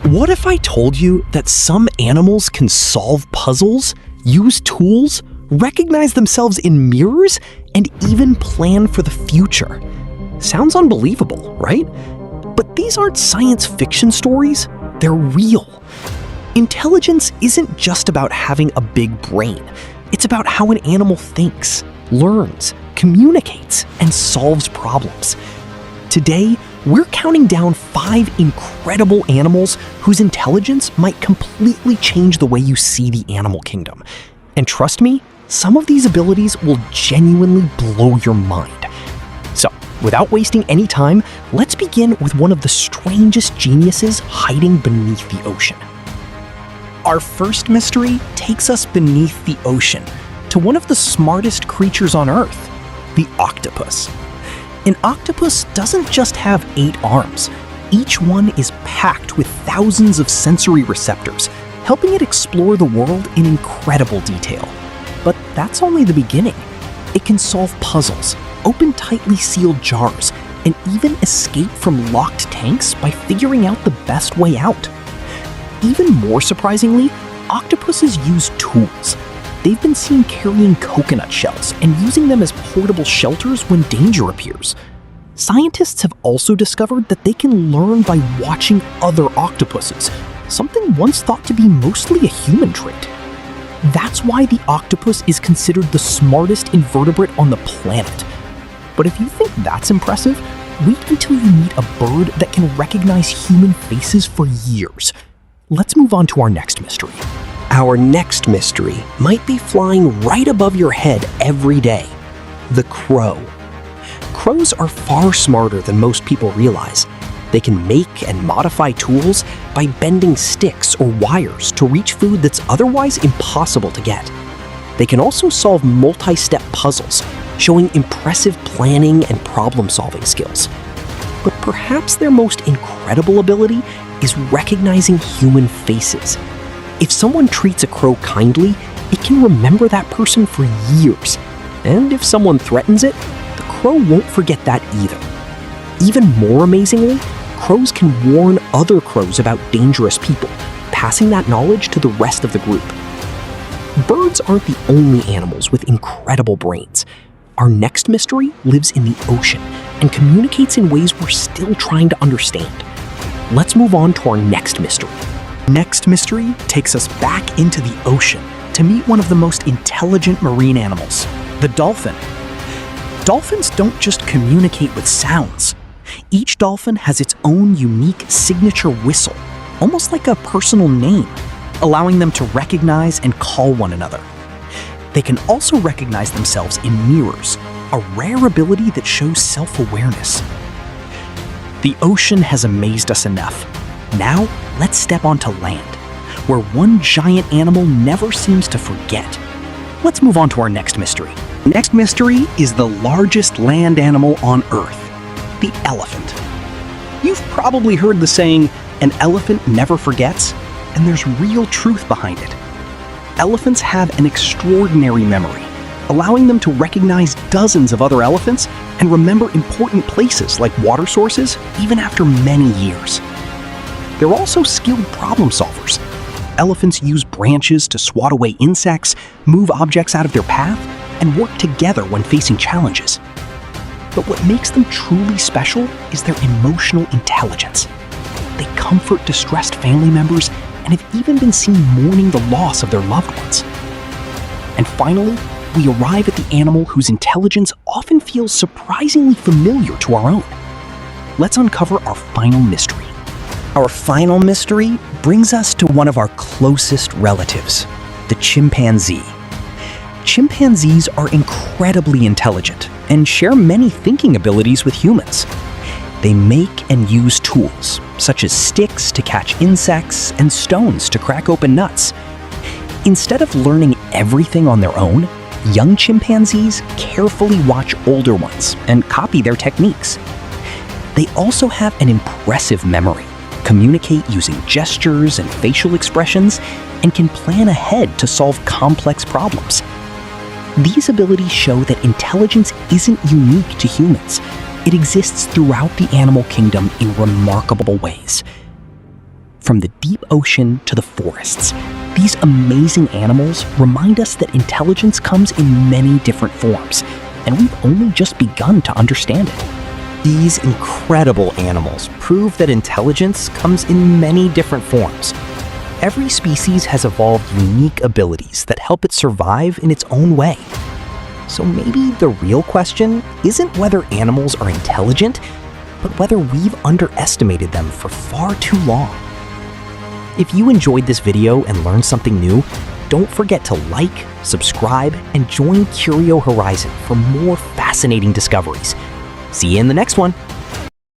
What if I told you that some animals can solve puzzles, use tools, recognize themselves in mirrors, and even plan for the future? Sounds unbelievable, right? But these aren't science fiction stories, they're real. Intelligence isn't just about having a big brain. It's about how an animal thinks, learns, communicates, and solves problems. Today, we're counting down 5 incredible animals whose intelligence might completely change the way you see the animal kingdom. And trust me, some of these abilities will genuinely blow your mind. So, without wasting any time, let's begin with one of the strangest geniuses hiding beneath the ocean. Our first mystery takes us beneath the ocean to one of the smartest creatures on Earth, the octopus. An octopus doesn't just have 8 arms. Each one is packed with thousands of sensory receptors, helping it explore the world in incredible detail. But that's only the beginning. It can solve puzzles, open tightly sealed jars, and even escape from locked tanks by figuring out the best way out. Even more surprisingly, octopuses use tools. They've been seen carrying coconut shells and using them as portable shelters when danger appears. Scientists have also discovered that they can learn by watching other octopuses, something once thought to be mostly a human trait. That's why the octopus is considered the smartest invertebrate on the planet. But if you think that's impressive, wait until you meet a bird that can recognize human faces for years. Let's move on to our next mystery. Our next mystery might be flying right above your head every day: the crow. Crows are far smarter than most people realize. They can make and modify tools by bending sticks or wires to reach food that's otherwise impossible to get. They can also solve multi-step puzzles, showing impressive planning and problem-solving skills. But perhaps their most incredible ability is recognizing human faces. If someone treats a crow kindly, it can remember that person for years. And if someone threatens it, the crow won't forget that either. Even more amazingly, crows can warn other crows about dangerous people, passing that knowledge to the rest of the group. Birds aren't the only animals with incredible brains. Our next mystery lives in the ocean and communicates in ways we're still trying to understand. Let's move on to our next mystery. Next mystery takes us back into the ocean to meet one of the most intelligent marine animals, the dolphin. Dolphins don't just communicate with sounds. Each dolphin has its own unique signature whistle, almost like a personal name, allowing them to recognize and call one another. They can also recognize themselves in mirrors, a rare ability that shows self-awareness. The ocean has amazed us enough. Now, let's step onto land, where one giant animal never seems to forget. Let's move on to our next mystery. Next mystery is the largest land animal on Earth, the elephant. You've probably heard the saying, "An elephant never forgets," and there's real truth behind it. Elephants have an extraordinary memory, allowing them to recognize dozens of other elephants and remember important places like water sources even after many years. They're also skilled problem solvers. Elephants use branches to swat away insects, move objects out of their path, and work together when facing challenges. But what makes them truly special is their emotional intelligence. They comfort distressed family members and have even been seen mourning the loss of their loved ones. And finally, we arrive at the animal whose intelligence often feels surprisingly familiar to our own. Let's uncover our final mystery. Our final mystery brings us to one of our closest relatives, the chimpanzee. Chimpanzees are incredibly intelligent and share many thinking abilities with humans. They make and use tools, such as sticks to catch insects and stones to crack open nuts. Instead of learning everything on their own, young chimpanzees carefully watch older ones and copy their techniques. They also have an impressive memory, communicate using gestures and facial expressions, and can plan ahead to solve complex problems. These abilities show that intelligence isn't unique to humans. It exists throughout the animal kingdom in remarkable ways. From the deep ocean to the forests, these amazing animals remind us that intelligence comes in many different forms, and we've only just begun to understand it. These incredible animals prove that intelligence comes in many different forms. Every species has evolved unique abilities that help it survive in its own way. So maybe the real question isn't whether animals are intelligent, but whether we've underestimated them for far too long. If you enjoyed this video and learned something new, don't forget to like, subscribe, and join Curio Horizon for more fascinating discoveries. See you in the next one.